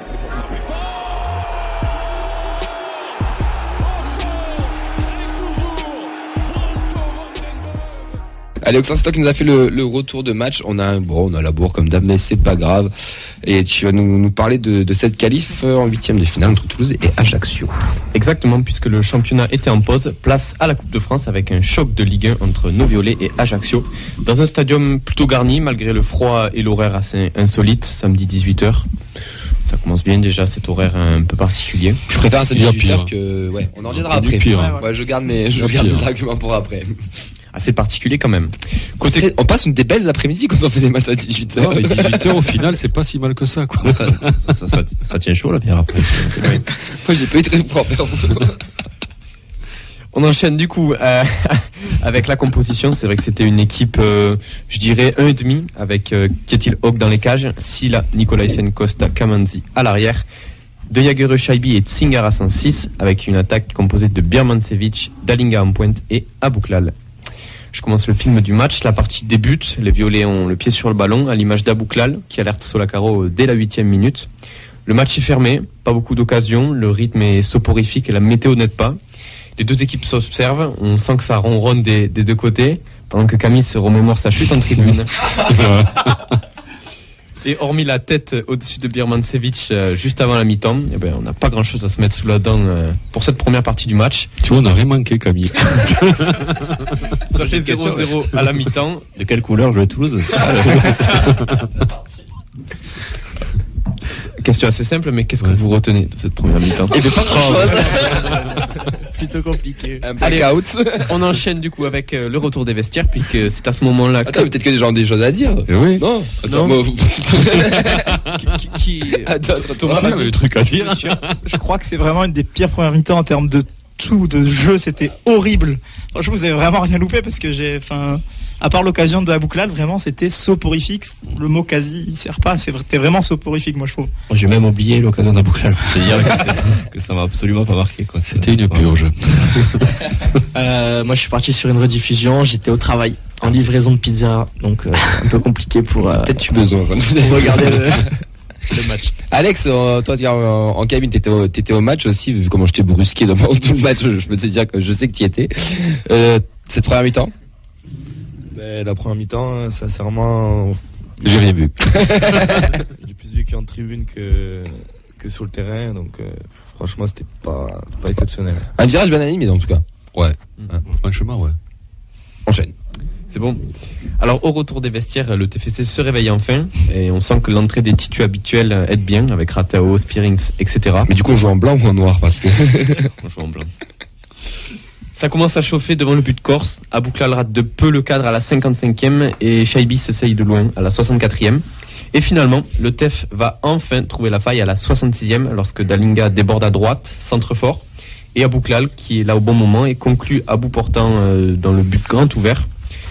C'est pour ça. Allez, Oxlade, c'est toi qui nous a fait le retour de match. On a la bourre comme d'hab, mais c'est pas grave. Et tu vas nous parler de cette qualif en 8e de finale entre Toulouse et Ajaccio. Exactement, puisque le championnat était en pause. Place à la Coupe de France avec un choc de Ligue 1 entre nos violets et Ajaccio. Dans un stadium plutôt garni, malgré le froid et l'horaire assez insolite, samedi 18h. Ça commence bien déjà, cet horaire un peu particulier. Je préfère ça 18h que... Ouais, on en reviendra après. Pire. Ouais, je garde mes arguments pour après. Assez particulier quand même. On passe des belles après-midi quand on fait des matchs à 18h. Non, mais 18h au final, c'est pas si mal que ça, quoi. Ça tient chaud la bière après. Moi, j'ai pas eu très froid personnellement. On enchaîne du coup avec la composition. C'est vrai que c'était une équipe, je dirais 1,5 avec Ketil Hawk dans les cages, Silla, Nicolaisen, Costa, Kamanzi à l'arrière, De Jager, Shaibi et Tsingara en 6 avec une attaque composée de Birmancevic, Dalinga en pointe et Abouklal. Je commence le film du match. La partie débute. Les violets ont le pied sur le ballon, à l'image d'Abouklal, qui alerte Solacaro dès la 8e minute. Le match est fermé, pas beaucoup d'occasions, le rythme est soporifique et la météo n'aide pas. Les deux équipes s'observent, on sent que ça ronronne des deux côtés, pendant que Camille se remémore sa chute en tribune. Et hormis la tête au-dessus de Birmancevic juste avant la mi-temps, eh ben, on n'a pas grand-chose à se mettre sous la dent pour cette première partie du match. Tu vois, on n'a rien manqué, Camille. Ça fait 0-0 à la mi-temps. De quelle couleur jouait Toulouse? Question assez simple, mais qu'est-ce que vous retenez de cette première mi-temps? Et bien pas grand-chose. Plutôt compliqué. Un blackout. On enchaîne du coup avec le retour des vestiaires, puisque c'est à ce moment-là Attends, peut-être que des gens ont des choses à dire. Oui. Non. Attends, Non. moi... D'autres Thomas, il avait des trucs à dire. Je crois que c'est vraiment une des pires premières mi-temps en termes de tout, de jeu. C'était horrible. Franchement, vous avez vraiment rien loupé parce que à part l'occasion de Abouklal, vraiment, c'était soporifique. Le mot quasi, il sert pas. C'était vraiment soporifique, moi, je trouve. J'ai même oublié l'occasion d'Abouklal. Je veux dire que ça m'a absolument pas marqué, quoi. C'était une purge. Moi, je suis parti sur une rediffusion. J'étais au travail, en livraison de pizza, donc un peu compliqué pour. Peut-être tu besoin ça. Pour regarder le match. Alex, toi, en cabine, t'étais au match aussi, vu comment je t'ai brusqué dans tout le match. Je peux te dire que je sais que t'y étais. Cette première mi-temps. La première mi-temps, sincèrement, J'ai rien vu. j'ai plus vu qu'en tribune que sur le terrain, donc franchement c'était pas exceptionnel. Un virage bien animé en tout cas. Ouais. Franchement, ouais. Enchaîne. C'est bon. Alors au retour des vestiaires, le TFC se réveille enfin et on sent que l'entrée des titus habituels aide bien avec Ratao, Spearings, etc. Mais du coup on joue en blanc ou en noir parce que... On joue en blanc. Ça commence à chauffer devant le but corse. Abouklal rate de peu le cadre à la 55e et Shaibi s'essaye de loin à la 64e. Et finalement, le TEF va enfin trouver la faille à la 66e lorsque Dalinga déborde à droite, centre fort. Et Abouklal, qui est là au bon moment, et conclut à bout portant dans le but grand ouvert.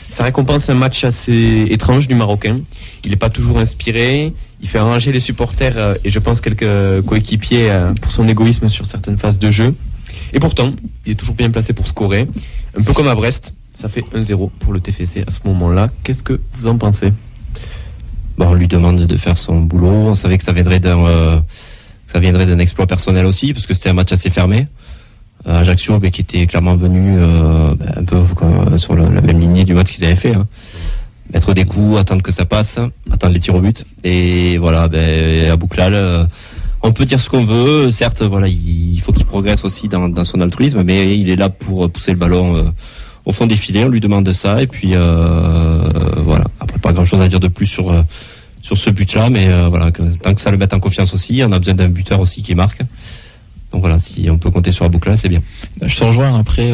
Ça récompense un match assez étrange du Marocain. Il n'est pas toujours inspiré, il fait enrager les supporters et je pense quelques coéquipiers pour son égoïsme sur certaines phases de jeu. Et pourtant, il est toujours bien placé pour scorer. Un peu comme à Brest, ça fait 1-0 pour le TFC à ce moment-là. Qu'est-ce que vous en pensez ? On lui demande de faire son boulot. On savait que ça viendrait d'un exploit personnel aussi, parce que c'était un match assez fermé. Ajaccio, qui était clairement venu un peu sur la même lignée du match qu'ils avaient fait. Mettre des coups, attendre que ça passe, attendre les tirs au but. Et voilà, Abouklal, on peut dire ce qu'on veut. Certes, voilà, il faut qu'il progresse aussi dans son altruisme, mais il est là pour pousser le ballon au fond des filets. On lui demande ça, et puis voilà. Après, pas grand-chose à dire de plus sur ce but-là, mais voilà, tant que ça le mette en confiance aussi, on a besoin d'un buteur aussi qui marque. Donc voilà, si on peut compter sur Abouklal, c'est bien. Je te rejoins. Après,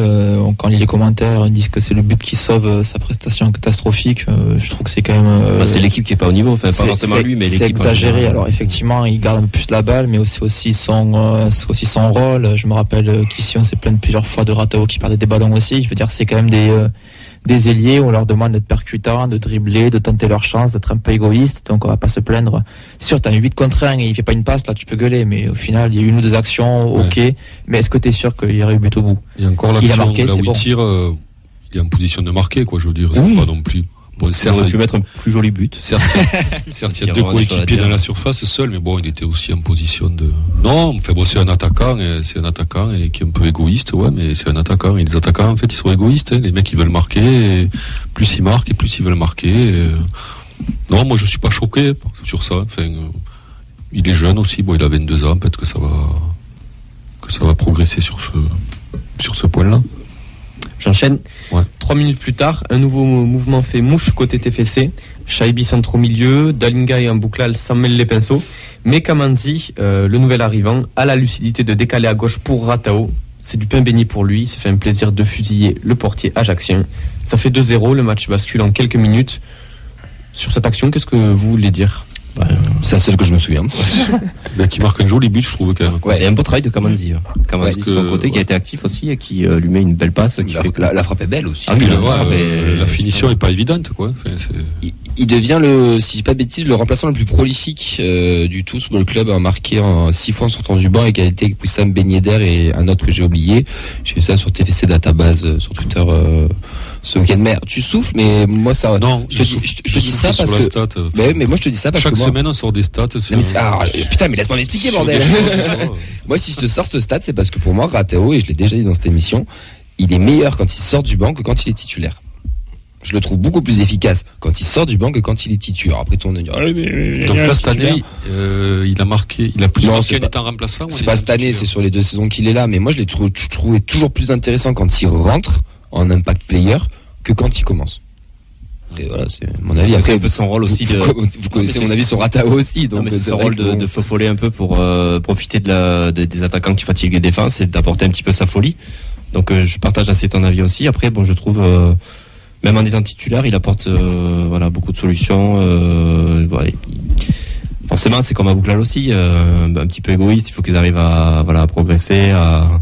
quand on lit les commentaires, ils disent que c'est le but qui sauve sa prestation catastrophique. Je trouve que c'est quand même. C'est l'équipe qui est pas au niveau, enfin pas forcément lui, mais l'équipe. C'est exagéré. Alors effectivement, il garde un peu plus la balle, mais c'est aussi son rôle. Je me rappelle qu'ici on s'est plaint plusieurs fois de Ratao qui perdait des ballons aussi. Je veux dire, c'est quand même des ailiers où on leur demande d'être percutants, de dribbler, de tenter leur chance, d'être un peu égoïste. Donc on va pas se plaindre. C'est sûr, t'as un 8 contre 1 et il fait pas une passe, là tu peux gueuler, mais au final il y a eu une ou deux actions, ok. Ouais. Mais est-ce que t'es sûr qu'il y aurait eu but au bout? Il y a encore l'action là où il tire, il est en position de marquer, quoi, je veux dire, c'est pas non plus. Bon, Il certes, aurait pu mettre un plus joli but. certes, il y a deux coéquipiers dans la surface seul, mais bon, il était aussi en position de. Non, enfin bon, c'est un attaquant et qui est un peu égoïste, ouais, mais c'est un attaquant. Et les attaquants, en fait, ils sont égoïstes. Les mecs, ils veulent marquer. Et plus ils marquent, et plus ils veulent marquer. Non, moi, je suis pas choqué sur ça. Enfin, il est jeune aussi. Bon, il a 22 ans. Peut-être que ça va progresser sur ce point-là. J'enchaîne. Ouais. 3 minutes plus tard, un nouveau mouvement fait mouche côté TFC. Shaibi centre au milieu, Dalinga et Mbouklal s'en mêlent les pinceaux. Mais Kamanzi, le nouvel arrivant, a la lucidité de décaler à gauche pour Ratao. C'est du pain béni pour lui. Il s'est fait un plaisir de fusiller le portier ajaxien. Ça fait 2-0. Le match bascule en quelques minutes. Sur cette action, qu'est-ce que vous voulez dire? C'est la seule que je me souviens. Qui marque un joli but, je trouve, quand même. Ouais. Et un beau travail de Kamanzi. Kamanzi, Ouais, de son côté, qui a été actif aussi et qui lui met une belle passe. Qui fait que... La frappe est belle aussi. Ah oui, La finition est pas évidente, quoi. Enfin, Il devient si je dis pas de bêtises, le remplaçant le plus prolifique du tout. Le club a marqué 6 fois en sortant du banc, égalité avec Wissam Ben Yedder et un autre que j'ai oublié. J'ai vu ça sur TFC Database sur Twitter ce week-end. Mais tu souffles, mais moi ça. non, je te dis ça parce que. Stat, Mais moi je te dis ça parce chaque que. semaine on sort des stats. Putain, mais laisse-moi m'expliquer, bordel. Moi, si je te sors ce stat, c'est parce que pour moi, Ratao, et je l'ai déjà dit dans cette émission, il est meilleur quand il sort du banc que quand il est titulaire. Je le trouve beaucoup plus efficace quand il sort du banc que quand il est titulaire. Après, tout le monde va dire. Donc là, cette année, il a plus marqué en étant remplaçant. C'est pas cette année, c'est sur les 2 saisons qu'il est là. Mais moi, je l'ai trouvé toujours plus intéressant quand il rentre en impact player que quand il commence. Et voilà, c'est mon avis. Après, c'est un peu son rôle aussi vous connaissez mon avis sur Ratao aussi. Donc c'est son rôle de feu-follet un peu pour profiter des attaquants qui fatiguent les défenses et d'apporter un petit peu sa folie. Donc je partage assez ton avis aussi. Après, bon, je trouve même en étant titulaire, il apporte beaucoup de solutions. Voilà. Forcément, c'est comme Abouklal aussi, un petit peu égoïste. Il faut qu'ils arrivent à progresser, à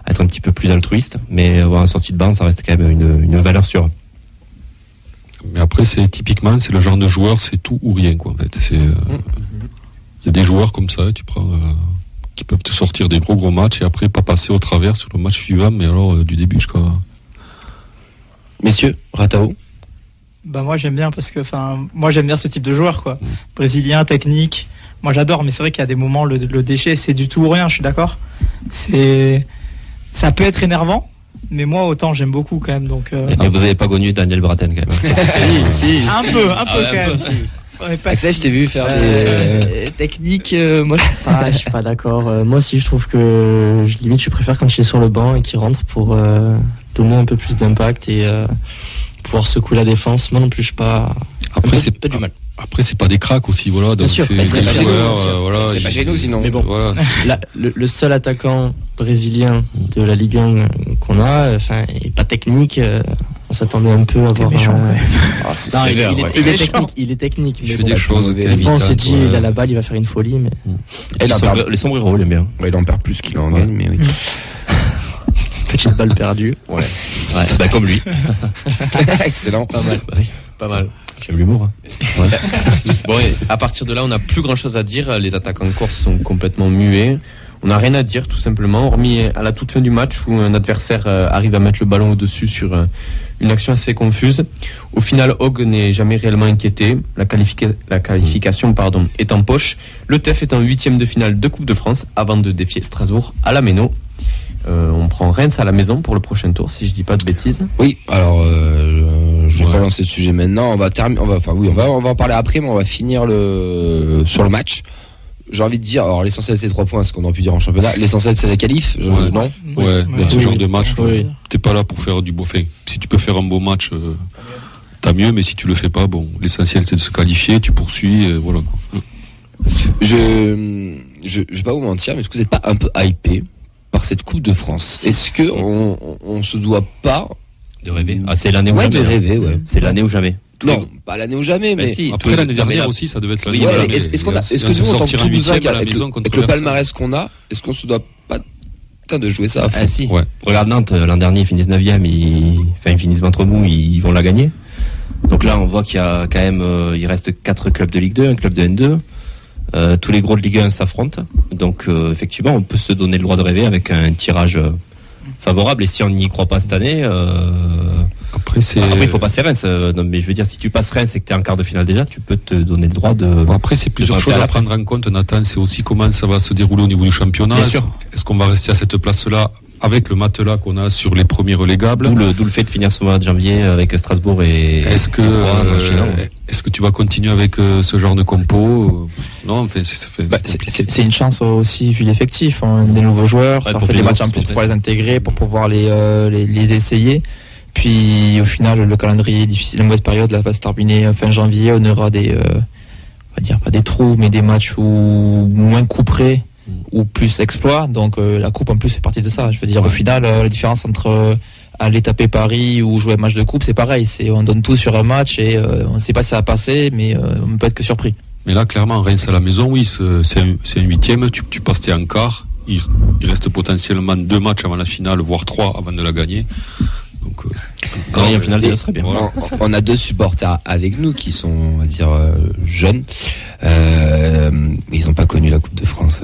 être un petit peu plus altruiste. Mais en sortie de banc, ça reste quand même une valeur sûre. Mais après, c'est le genre de joueur, c'est tout ou rien, quoi, en fait. Il y a des joueurs comme ça, qui peuvent te sortir des gros matchs et après pas passer au travers sur le match suivant, mais alors du début jusqu'à. Messieurs, Ratao. Bah moi j'aime bien parce que moi j'aime bien ce type de joueur quoi. Brésilien, technique. Moi j'adore, mais c'est vrai qu'il y a des moments le déchet c'est du tout ou rien, je suis d'accord. Ça peut être énervant. Mais moi, autant, j'aime beaucoup quand même. Donc, Mais vous n'avez pas connu Daniel Braten quand même. Si. Un peu quand même. On est pas Axel, je t'ai vu faire des techniques. Moi, je suis pas d'accord. Moi aussi, je trouve que je préfère quand il est sur le banc et qu'il rentre pour donner un peu plus d'impact et pouvoir secouer la défense. Moi non plus, je suis pas. Après, c'est pas du mal. Après, c'est pas des cracks aussi, voilà. Donc c'est des joueurs, c'est pas chez nous sinon. Mais bon, voilà. Le seul attaquant brésilien de la Ligue 1 qu'on a, est pas technique. On s'attendait un peu à voir. Il est technique. Il fait des choses. Des fois, on s'est dit, il a la balle, il va faire une folie, mais. Les sombreros, il aime bien. Il en perd plus qu'il en gagne, mais oui. Petite balle perdue. Ouais, comme lui. Excellent. Pas mal. Pas mal. J'aime l'humour. Ouais. Bon, et à partir de là, on n'a plus grand chose à dire. Les attaquants corses sont complètement muets. On n'a rien à dire, tout simplement, hormis à la toute fin du match où un adversaire arrive à mettre le ballon au-dessus sur une action assez confuse. Au final, Hogg n'est jamais réellement inquiété. La qualification est en poche. Le TEF est en 8e de finale de Coupe de France avant de défier Strasbourg à la Méno. On prend Reims à la maison pour le prochain tour, si je dis pas de bêtises. Oui, alors je vais pas lancer le sujet maintenant. On va en parler après, mais on va finir sur le match. J'ai envie de dire, alors l'essentiel c'est 3 points, ce qu'on aurait pu dire en championnat. L'essentiel c'est la qualif, non? Ouais, dans ce genre de match, t'es pas là pour faire du beau fait. Si tu peux faire un beau match, t'as mieux, mais si tu le fais pas, bon, l'essentiel c'est de se qualifier, tu poursuis, voilà. Je vais pas vous mentir, mais est-ce que vous n'êtes pas un peu hypé par cette Coupe de France? Est-ce que on se doit pas de rêver? C'est l'année ou jamais. De rêver, ouais. C'est l'année ou jamais. Non, pas l'année ou jamais, mais si, après l'année dernière aussi, ça devait être l'année ou jamais. Est-ce que nous, en tant que Toulousain, avec le palmarès qu'on a, est-ce qu'on se doit pas de jouer ça? Si. Ouais. Regarde Nantes, l'an dernier, ils finissent 9e, ils finissent ventre mou, ils vont la gagner. Donc là, on voit qu'il y a quand même, il reste 4 clubs de Ligue 2, un club de N2. Tous les gros de Ligue 1 s'affrontent. Donc, effectivement, on peut se donner le droit de rêver avec un tirage favorable. Et si on n'y croit pas cette année, Après, il faut passer Reims. Non, mais je veux dire, si tu passes Reims et que tu es en quart de finale déjà, tu peux te donner le droit de. Bon, après, c'est plusieurs choses à prendre en compte, Nathan. C'est aussi comment ça va se dérouler au niveau du championnat. Est-ce qu'on va rester à cette place-là avec le matelas qu'on a sur les premiers relégables? D'où le fait de finir ce mois de janvier avec Strasbourg et. Est-ce que tu vas continuer avec ce genre de compo? Non, enfin, c'est une chance aussi vu l'effectif, des nouveaux joueurs, ça fait des matchs en plus pour les intégrer, pour pouvoir les essayer. Puis au final, le calendrier est difficile, la mauvaise période là va se terminer fin janvier. On aura on va dire pas des trous, mais des matchs où moins couperés ou plus exploits. Donc la coupe en plus fait partie de ça. Je veux dire, au final, la différence entre aller taper Paris ou jouer un match de coupe, c'est pareil. On donne tout sur un match et on ne sait pas si ça va passer, mais on ne peut être que surpris. Mais là, clairement, Reims à la maison, oui, c'est un huitième. Tu passes tes en quart. Il reste potentiellement 2 matchs avant la finale, voire 3 avant de la gagner. Donc, en finale, ça serait bien. Voilà. On a 2 supporters avec nous qui sont, on va dire, jeunes. Mais ils n'ont pas connu la Coupe de France.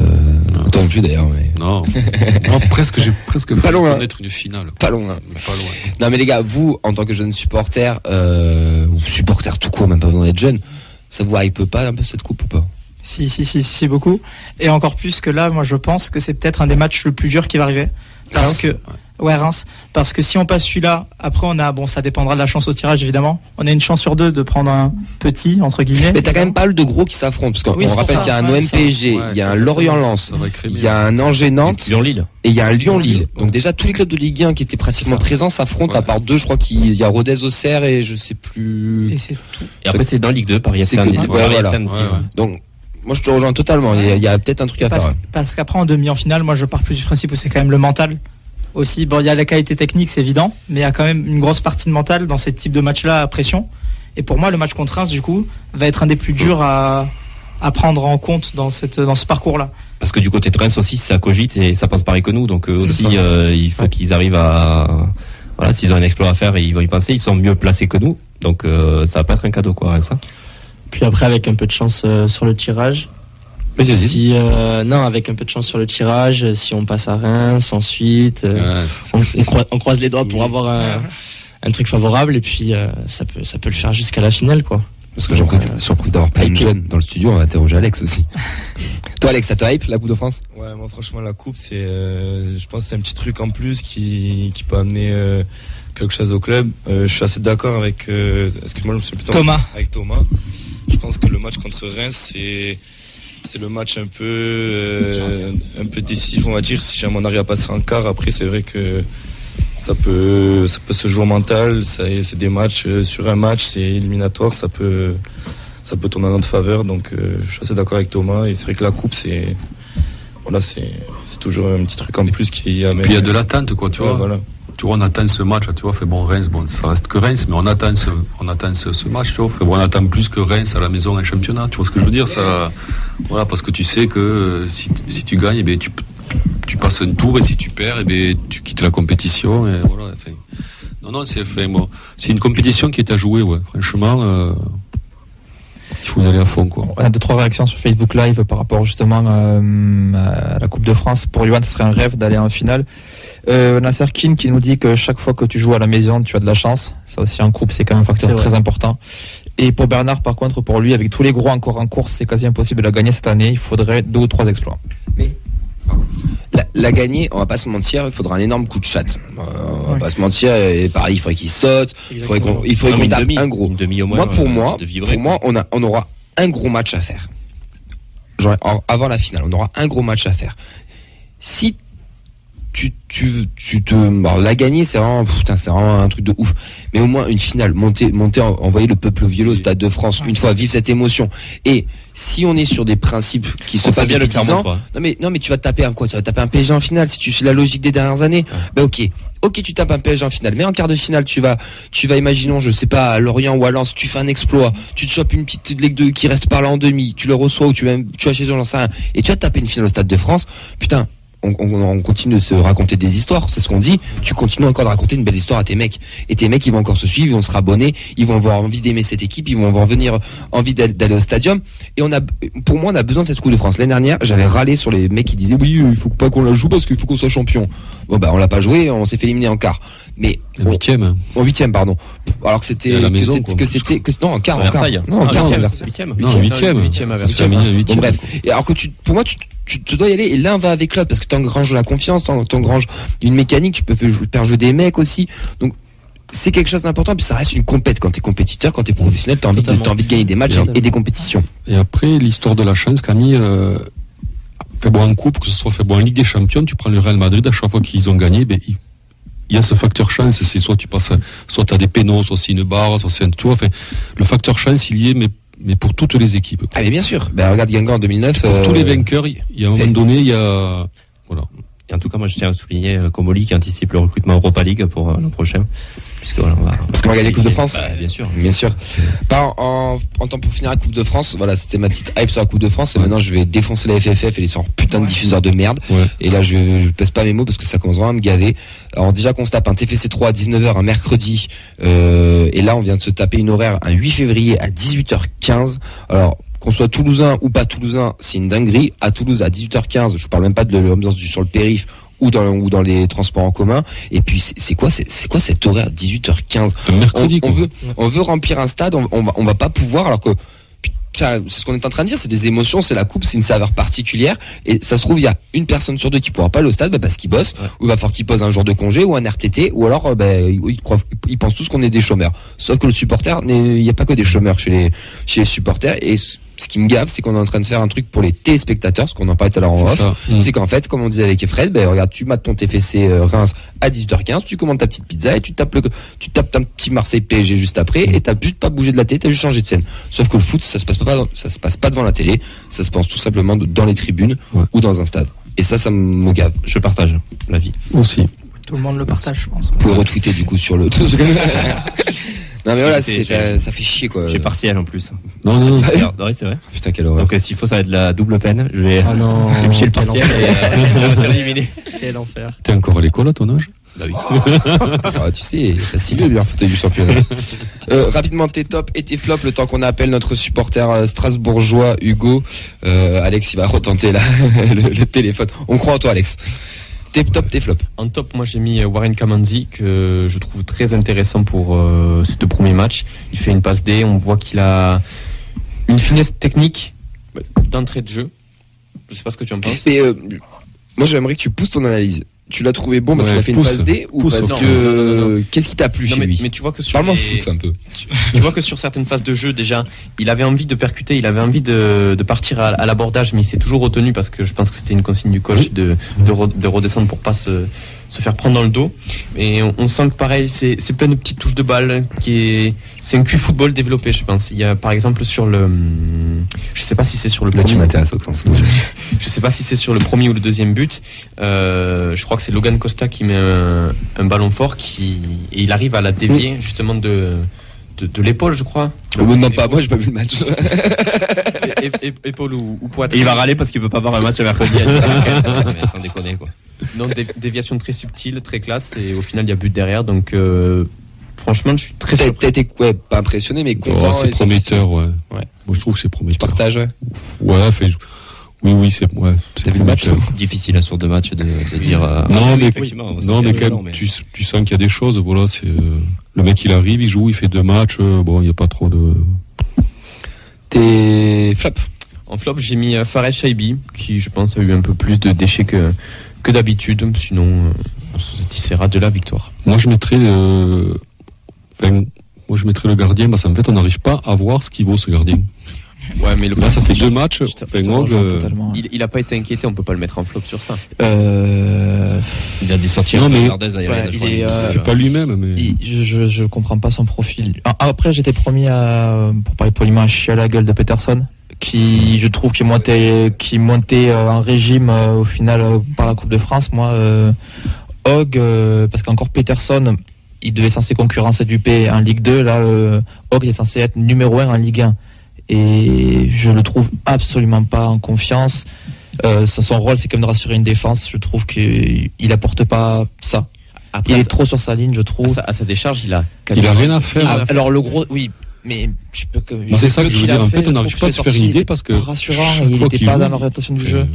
Autant plus d'ailleurs. Mais... Non, j'ai presque pas loin connaître une finale. Pas loin. Non, mais les gars, vous, en tant que jeunes supporters, ou supporters tout court, même pas besoin d'être jeune, ça vous hype pas un peu cette coupe ou pas? Si, beaucoup. Et encore plus que là, moi je pense que c'est peut-être un des matchs le plus dur qui va arriver. Reims. Parce que si on passe celui-là, après ça dépendra de la chance au tirage évidemment. On a une chance sur 2 de prendre un petit, entre guillemets. Mais t'as quand même pas mal de gros qui s'affrontent. Parce qu'on rappelle qu'il y a un OM-PSG, il y a un Lorient-Lens, il y a un Angers-Nantes, Lyon-Lille. Et il y a un Lyon-Lille. Donc déjà, tous les clubs de Ligue 1 qui étaient pratiquement présents s'affrontent, à part 2, je crois qu'il y a Rodez-Auxerre et je sais plus. Et c'est tout. Et après, c'est dans Ligue 2, Paris-Saint-Denis. Donc, moi, je te rejoins totalement. Il y a peut-être un truc à faire. Parce qu'après, en demi, en finale, moi, je pars plus du principe où c'est quand même le mental. Aussi, il y a la qualité technique, c'est évident, mais il y a quand même une grosse partie de mental dans ces types de matchs-là à pression. Et pour moi, le match contre Reims, du coup, va être un des plus durs à prendre en compte dans ce parcours-là. Parce que du côté de Reims aussi, ça cogite et ça passe pareil que nous. Donc aussi, il faut qu'ils arrivent à... Voilà, s'ils ont un exploit à faire, ils vont y penser. Ils sont mieux placés que nous. Donc ça va pas être un cadeau, quoi, ça. Puis après, avec un peu de chance sur le tirage... avec un peu de chance sur le tirage, si on passe à Reims ensuite, on croise les doigts pour avoir un truc favorable et puis ça peut le faire jusqu'à la finale, quoi. Parce que j'en profite d'avoir plein de jeunes dans le studio, on va interroger Alex aussi. Toi Alex, ça te hype la Coupe de France? Ouais, moi franchement la Coupe je pense que c'est un petit truc en plus qui peut amener quelque chose au club. Je suis assez d'accord avec excuse-moi, avec Thomas. Je pense que le match contre Reims c'est le match un peu décisif, on va dire. Si jamais on arrive à passer en quart, après c'est vrai que ça peut se jouer au mental. C'est des matchs sur un match, c'est éliminatoire, ça peut tourner en notre faveur. Donc je suis assez d'accord avec Thomas. Et c'est vrai que la coupe c'est toujours un petit truc en plus qui amène. Puis il y a de l'attente, quoi, tu vois. Voilà. Tu vois, on attend ce match, tu vois, Reims, ça reste que Reims, mais on attend ce match, tu vois, on attend plus que Reims à la maison en championnat, tu vois ce que je veux dire, ça, voilà, parce que tu sais que si tu gagnes, tu passes un tour, et si tu perds, tu quittes la compétition, et voilà, c'est une compétition qui est à jouer, ouais, franchement, il faut y aller à fond, quoi. On a 2-3 réactions sur Facebook Live par rapport justement à la Coupe de France. Pour Yohan, ce serait un rêve d'aller en finale. On a Serkin qui nous dit que chaque fois que tu joues à la maison, tu as de la chance. Ça aussi en coupe, c'est quand même un facteur très important. Et pour Bernard, par contre, pour lui, avec tous les gros encore en course, c'est quasi impossible de la gagner cette année. Il faudrait 2 ou 3 exploits. Mais la gagner, on va pas se mentir, il faudra un énorme coup de chatte. On va pas se mentir, et pareil, il faudrait qu'il saute, il faudrait qu'on tape un gros. Pour moi, on aura un gros match à faire. Genre, avant la finale, on aura un gros match à faire. Si la gagner, c'est vraiment un truc de ouf. Mais au moins une finale, envoyer le peuple violet au Stade de France une fois, vivre cette émotion. Et si on est sur des principes qui se passent depuis 10 ans, non mais tu vas taper un quoi? Tu vas taper un PSG en finale si tu suis la logique des dernières années. Ok, tu tapes un PSG en finale, mais en quart de finale, tu vas, imaginons, je sais pas, à Lorient ou à Lens, tu fais un exploit, tu te chopes une petite Ligue 2 qui reste par là en demi, tu le reçois ou tu vas chez eux, j'en sais rien, et tu vas taper une finale au Stade de France. Putain. on continue de se raconter des histoires, c'est ce qu'on dit. Tu continues encore de raconter une belle histoire à tes mecs, et tes mecs ils vont encore se suivre, ils vont se rabonner, ils vont avoir envie d'aimer cette équipe, ils vont avoir envie d'aller au stadium. Et pour moi on a besoin de cette Coupe de France. L'année dernière j'avais râlé sur les mecs qui disaient oui il faut pas qu'on la joue parce qu'il faut qu'on soit champion. Bon on l'a pas joué, on s'est fait éliminer en quart. Mais en huitième pardon. Alors que c'était en quart. Non, en quart. Huitième. Bon, bref. Et alors que pour moi tu dois y aller et l'un va avec l'autre parce que t'engranges la confiance, t'engranges une mécanique, tu peux faire jouer des mecs aussi. Donc c'est quelque chose d'important, puis ça reste une compète. Quand t'es compétiteur, quand t'es professionnel, t'as envie de gagner des matchs et des compétitions. Et après l'histoire de la chance, Camille, fait bon en coupe, que ce soit fait bon en Ligue des Champions, tu prends le Real Madrid, à chaque fois qu'ils ont gagné, il y a ce facteur chance, c'est soit tu passes, soit t'as des pénaux, soit c'est une barre, soit c'est un tour. Enfin, le facteur chance, il y est, mais pour toutes les équipes. Ah mais bien sûr. Regarde Guingamp en 2009. Pour tous les vainqueurs, il y a un moment donné, il y a voilà. Et en tout cas, moi, je tiens à souligner Comoli qui anticipe le recrutement Europa League pour l'an prochain. Parce qu'on va gagner la Coupe de France. Bien sûr. En temps pour finir la Coupe de France, voilà, c'était ma petite hype sur la Coupe de France. Et maintenant, je vais défoncer la FFF et les sorts putain de diffuseurs de merde. Ouais. Et là, je pèse pas mes mots parce que ça commence vraiment à me gaver. Alors déjà qu'on se tape un TFC 3 à 19h un mercredi, et là, on vient de se taper une horaire un 8 février à 18h15. Alors qu'on soit toulousain ou pas toulousain, c'est une dinguerie. À Toulouse, à 18h15, je parle même pas de l'ambiance sur le périph' ou dans les transports en commun. Et puis c'est quoi cet horaire 18h15 mercredi on veut remplir un stade, on va pas pouvoir, alors que c'est ce qu'on est en train de dire, c'est des émotions, c'est la coupe, c'est une saveur particulière, et ça se trouve il y a une personne sur deux qui pourra pas aller au stade parce qu'il bosse, ou il va falloir qu'il pose un jour de congé ou un RTT, ou alors ils pensent tous qu'on est des chômeurs. Sauf que le supporter, il n'y a pas que des chômeurs chez les supporters. Et ce qui me gave, c'est qu'on est en train de faire un truc pour les téléspectateurs, ce qu'on en parlait tout à l'heure en off. C'est qu'en fait, comme on disait avec Fred, regarde, tu mates ton TFC Reims à 18h15, tu commandes ta petite pizza et tu tapes un petit Marseille PSG juste après, et t'as juste pas bougé de la télé, t'as juste changé de scène. Sauf que le foot, ça se passe pas devant la télé, ça se passe tout simplement dans les tribunes ou dans un stade. Et ça me gave. Je partage l'avis. Aussi. Tout le monde le partage, je pense. Vous pouvez retweeter du coup sur le. Non mais voilà, ça fait chier quoi. J'ai partiel en plus. Non, c'est vrai. Putain, quelle horreur. Donc s'il faut, ça va être de la double peine. Je vais picher le partiel et on va s'éliminer. Quel enfer. T'es encore à l'école à ton âge? Bah oui. Tu sais, c'est si mieux bien fauteuil du championnat. Rapidement tes tops et tes flops, le temps qu'on appelle notre supporter strasbourgeois Hugo. Alex, il va retenter le téléphone. On croit en toi, Alex. Tes top, tes flops. En top, moi j'ai mis Warren Kamanzi, que je trouve très intéressant pour ces deux premiers matchs. Il fait une passe D, on voit qu'il a une finesse technique d'entrée de jeu. Je sais pas ce que tu en penses. Et moi j'aimerais que tu pousses ton analyse. Tu l'as trouvé bon parce qu'il a fait une passe D ou parce que qu'est-ce qui t'a plu chez lui? Mais tu vois que sur parle-moi foot un peu. Tu vois que sur certaines phases de jeu déjà, il avait envie de percuter, il avait envie de partir à l'abordage, mais il s'est toujours retenu parce que je pense que c'était une consigne du coach de redescendre pour pas se faire prendre dans le dos. Et on sent que pareil, c'est plein de petites touches de balle c'est un QI-football développé, je pense. Il y a par exemple sur je sais pas si c'est sur le Là, premier. tu m'intéresses au sens. Je sais pas si c'est sur le premier ou le deuxième but. Je crois que c'est Logan Costa qui met un ballon fort et il arrive à la dévier justement de l'épaule, je crois. Non, pas moi, j'ai pas vu le match. Épaule ou poitrine. Et il va râler parce qu'il peut pas voir un match à mercredi. Sans déconner quoi. Donc déviation très subtile, très classe, et au final il y a but derrière. Donc franchement, je suis très surpris. T'as été pas impressionné, mais content. C'est prometteur, ouais. Moi je trouve que c'est prometteur. Partage, ouais. Ouais, oui, c'est T'as vu le match? Difficile à sur deux matchs de dire. Non, mais quand même, tu sens qu'il y a des choses. Voilà, c'est le mec, il arrive, il joue, il fait 2 matchs. Bon, il n'y a pas trop de. Tes flops? En flop, j'ai mis Fares Shaibi, qui je pense a eu un peu plus de déchets que d'habitude. Sinon, on se satisfera de la victoire. Moi, je mettrais le gardien, parce qu'en fait, on n'arrive pas à voir ce qu'il vaut, ce gardien. Ouais, mais là, ça fait 2 matchs. Il a pas été inquiété, on peut pas le mettre en flop sur ça. Il a des sorties c'est pas lui-même, mais je comprends pas son profil. Après, j'étais promis pour parler poliment, à chier à la gueule de Peterson, qui je trouve qui montait en régime au final par la Coupe de France. Moi, Hogg, parce qu'encore Peterson, il devait censé concurrencer Dupé en Ligue 2. Là, Hogg est censé être numéro 1 en Ligue 1. Et je le trouve absolument pas en confiance. Son rôle, c'est quand même de rassurer une défense. Je trouve qu'il apporte pas ça. Après, il est trop sur sa ligne, je trouve. À sa décharge, il a rien à faire. Alors le gros, oui, mais je peux que. C'est ça que je veux dire. En fait, on n'arrive pas à se faire une idée parce que rassurant, il n'était pas dans l'orientation du jeu.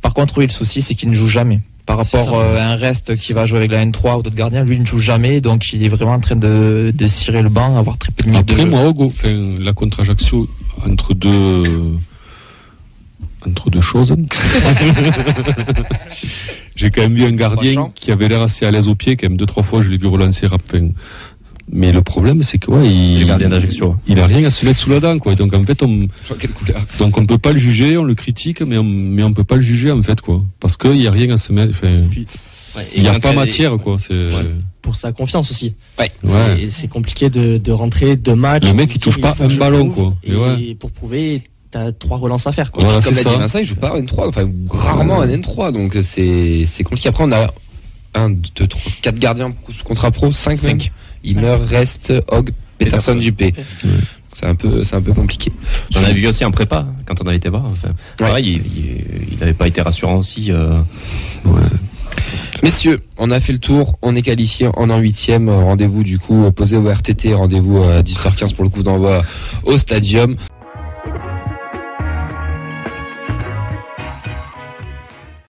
Par contre, oui, le souci, c'est qu'il ne joue jamais. Par rapport à un reste qui va jouer avec la N3 ou d'autres gardiens, lui il ne joue jamais, donc il est vraiment en train de cirer le banc, avoir très peu de minutes de jeu. Après, moi, la contre Ajaccio, entre deux choses. J'ai quand même vu un gardien qui avait l'air assez à l'aise au pied, quand même 2-3 fois je l'ai vu relancer rapidement. Mais le problème, c'est que c'est le gardien d'Ajaccio. Il a rien à se mettre sous la dent, quoi. Donc en fait, on ne peut pas le juger, on le critique, mais on peut pas le juger en fait, quoi. Parce qu'il y a rien à se mettre. Il n'y a pas matière, quoi. Pour sa confiance aussi. Ouais. C'est compliqué de rentrer 2 matchs. Le mec, il touche pas un ballon, quoi. Et pour prouver, t'as 3 relances à faire, quoi. Comme l'a dit Vincent, il joue pas en N3, enfin rarement en N3, donc c'est compliqué. Après, on a 1, 2, 3, 4 gardiens sous contrat pro, 5 même. Himmer, Rest, Hogg, Peterson, Dupé. C'est un peu compliqué. On a vu aussi en prépa quand on avait été voir. Enfin, pareil, il n'avait pas été rassurant aussi. Messieurs, on a fait le tour, on est qualifié, on est en 8e. Rendez-vous du coup posé au RTT, rendez-vous à 18h15 pour le coup d'envoi au Stadium.